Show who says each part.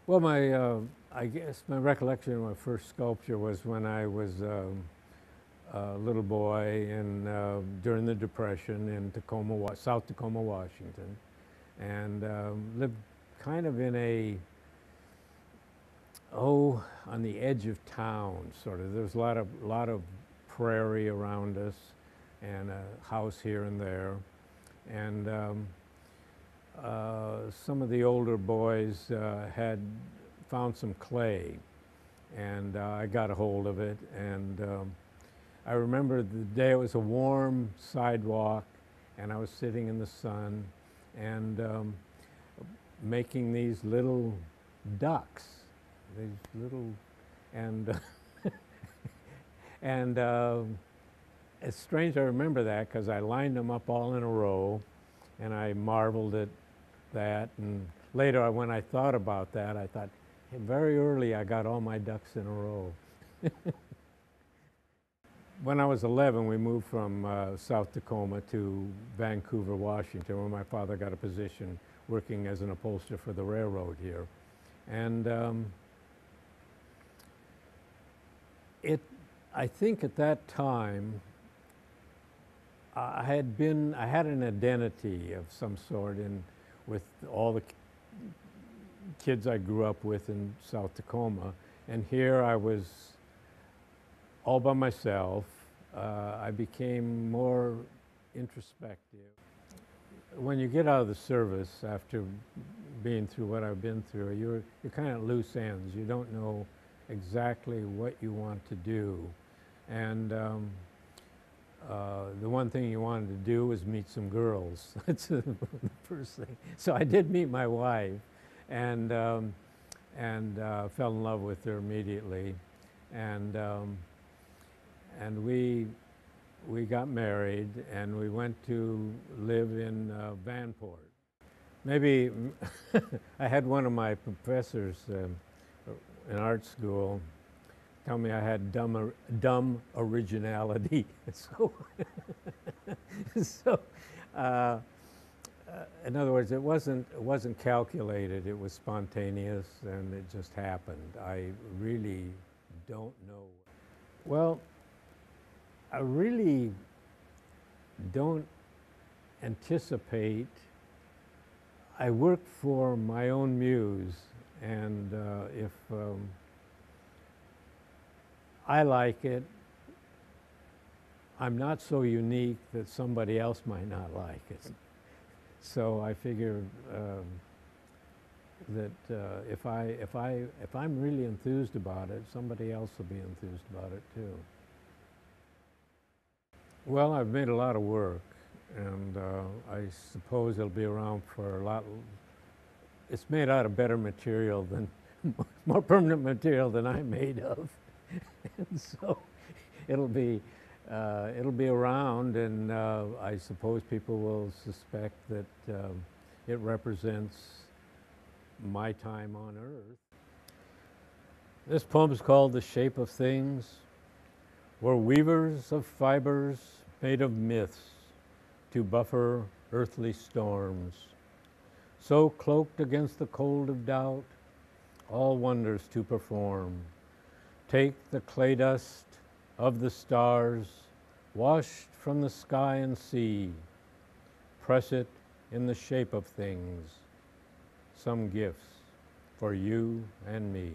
Speaker 1: Well, I guess my recollection of my first sculpture was when I was a little boy during the Depression in South Tacoma, Washington, and lived kind of in on the edge of town, sort of. There was a lot of prairie around us, and a house here and there, and some of the older boys had found some clay, and I got a hold of it, and I remember the day. It was a warm sidewalk, and I was sitting in the sun and making these little ducks, and and it's strange I remember that, because I lined them up all in a row, and I marveled at that. And later, when I thought about that, I thought, hey, very early I got all my ducks in a row. When I was 11, we moved from South Tacoma to Vancouver, Washington, where my father got a position working as an upholsterer for the railroad here. And I think at that time, I had an identity of some sort with all the kids I grew up with in South Tacoma, and here I was all by myself. I became more introspective. When you get out of the service after being through what I've been through, you're kind of loose ends. You don't know exactly what you want to do, and the one thing you wanted to do was meet some girls. That's the first thing. So I did meet my wife, and fell in love with her immediately, and we got married, and we went to live in Vanport. Maybe I had one of my professors in art school tell me I had dumb originality. So, in other words, it wasn't calculated. It was spontaneous, and it just happened. I really don't know. Well, I really don't anticipate. I work for my own muse, and if I like it, I'm not so unique that somebody else might not like it. So I figure that if I'm really enthused about it, somebody else will be enthused about it too. Well, I've made a lot of work, and I suppose it'll be around for a lot. It's made out of better material than, more permanent material than I'm made of. And so it'll be around, and I suppose people will suspect that it represents my time on Earth. This poem is called "The Shape of Things." We're weavers of fibers made of myths to buffer earthly storms. So cloaked against the cold of doubt, all wonders to perform. Take the clay dust of the stars, washed from the sky and sea. Press it in the shape of things, some gifts for you and me.